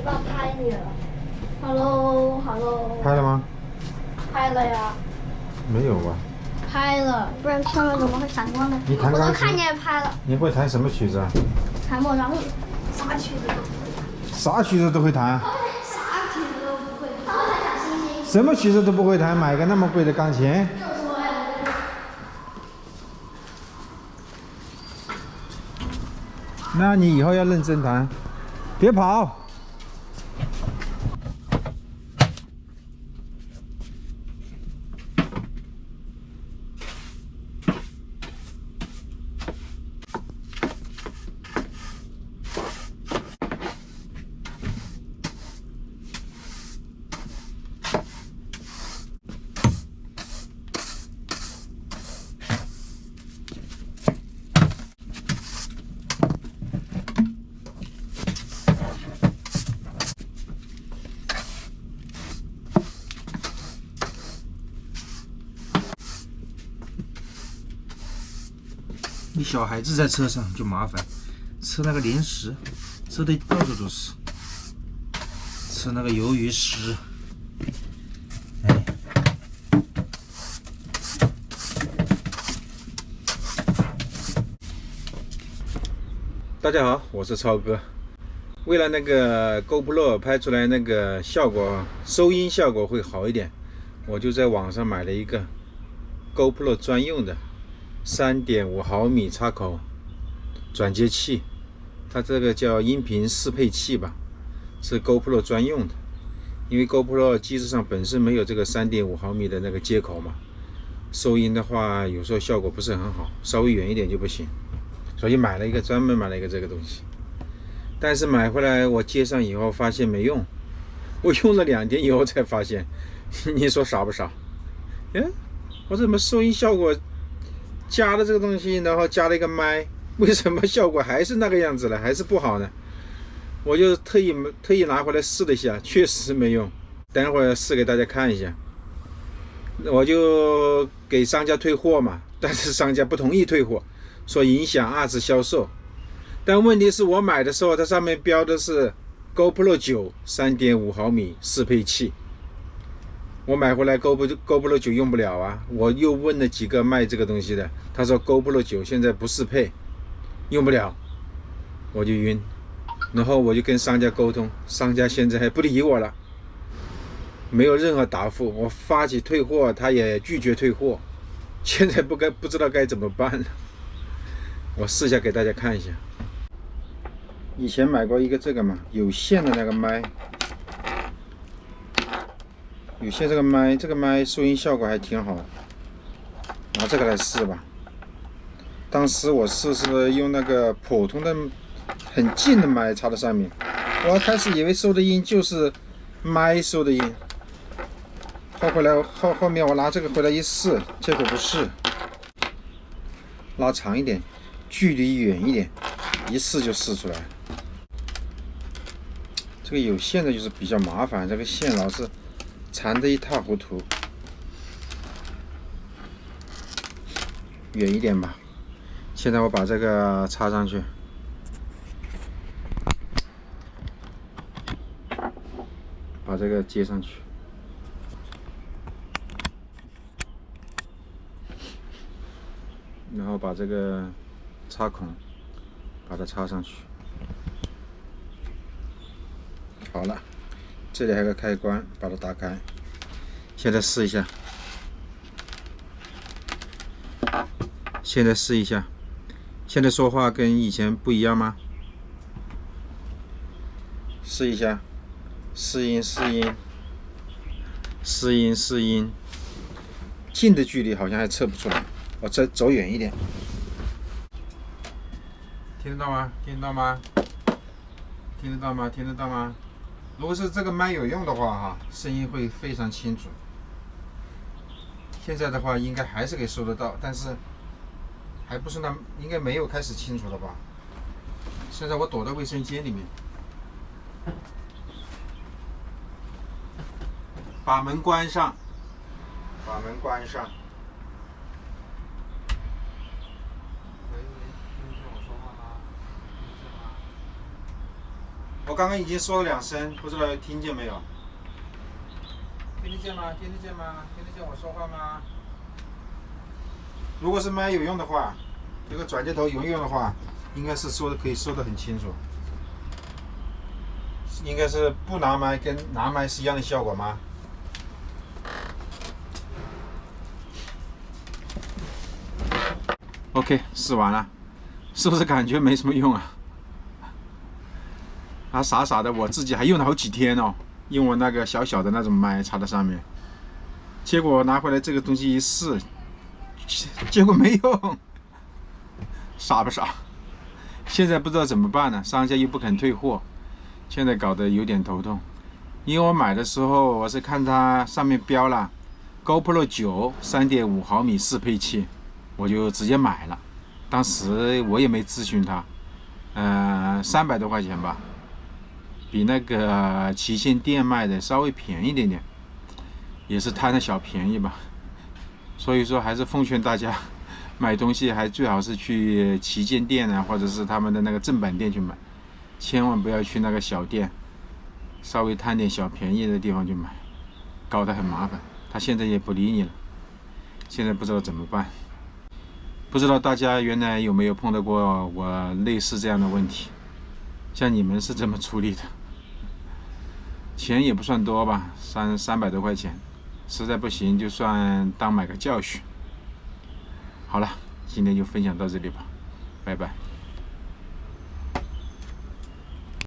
爸拍你了。Hello。拍了吗？拍了呀。没有吧？拍了，不然上面怎么会闪光呢？你弹钢琴？我都看见拍了。你会弹什么曲子啊？弹莫扎特，啥曲子都会弹。啥曲子都会弹？啥曲子都不会弹。他会弹小星星。什么曲子都不会弹，买个那么贵的钢琴？就是我呀。那你以后要认真弹，别跑。你小孩子在车上就麻烦，吃那个零食，吃的到处都是，吃那个鱿鱼丝，哎。大家好，我是超哥。为了那个 GoPro 拍出来那个效果，收音效果会好一点，我就在网上买了一个 GoPro 专用的。3.5毫米插口转接器，它这个叫音频适配器吧，是 GoPro 专用的。因为 GoPro 机子上本身没有这个3.5毫米的那个接口嘛，收音的话有时候效果不是很好，稍微远一点就不行，所以专门买了一个这个东西。但是买回来我接上以后发现没用，我用了2天以后才发现，你说傻不傻？我怎么收音效果？加了这个东西，然后加了一个麦，为什么效果还是那个样子了，还是不好呢？我就特意拿回来试了一下，确实没用。等会儿试给大家看一下。我就给商家退货嘛，但是商家不同意退货，说影响2次销售。但问题是我买的时候，它上面标的是 GoPro 9 3.5毫米适配器。我买回来 GoPro 9用不了啊！我又问了几个卖这个东西的，他说 GoPro 9现在不适配，用不了，我就晕。然后我就跟商家沟通，商家现在还不理我了，没有任何答复。我发起退货，他也拒绝退货，现在不知道该怎么办了。我试一下给大家看一下。以前买过一个这个嘛，有线的那个麦。有些这个麦收音效果还挺好，拿这个来试吧。当时我试用那个普通的很近的麦插在上面，我开始以为收的音就是麦收的音，后面我拿这个回来一试，结果不是，拉长一点，距离远一点，一试就试出来。这个有线的就是比较麻烦，这个线老是缠得一塌糊涂，远一点吧。现在我把这个插上去，把这个接上去，然后把这个插孔把它插上去。好了，这里还有个开关，把它打开。现在试一下，现在说话跟以前不一样吗？试一下，试音，近的距离好像还测不出来，我再走远一点。听得到吗？听得到吗？听得到吗？听得到吗？如果是这个麦有用的话哈，声音会非常清楚。现在的话应该还是可以收得到，但是还不是那应该没有开始清楚了吧？现在我躲在卫生间里面，把门关上，把门关上。喂，听见我说话吗？听见吗我刚刚已经说了2声，不知道听见没有？听得见吗？听得见吗？听得见我说话吗？如果是麦有用的话，这个转接头有用的话，应该是可以说得很清楚。应该是不拿麦跟拿麦是一样的效果吗？OK， 试完了，是不是感觉没什么用啊？啊，傻傻的，我自己还用了好几天哦，用我那个小小的那种麦插在上面，结果拿回来这个东西一试，结果没用，傻不傻？现在不知道怎么办呢，商家又不肯退货，现在搞得有点头痛。因为我买的时候，我是看它上面标了 GoPro 9 3.5毫米适配器，我就直接买了。当时我也没咨询他，300多块钱吧，比那个旗舰店卖的稍微便宜一点点，也是贪了小便宜吧。所以说还是奉劝大家，买东西还最好是去旗舰店啊，或者是他们的那个正版店去买，千万不要去那个小店，稍微贪点小便宜的地方去买，搞得很麻烦。他现在也不理你了，现在不知道怎么办。不知道大家原来有没有碰到过我类似这样的问题？像你们是怎么处理的？钱也不算多吧，300多块钱，实在不行就算当买个教训。好了，今天就分享到这里吧，拜拜。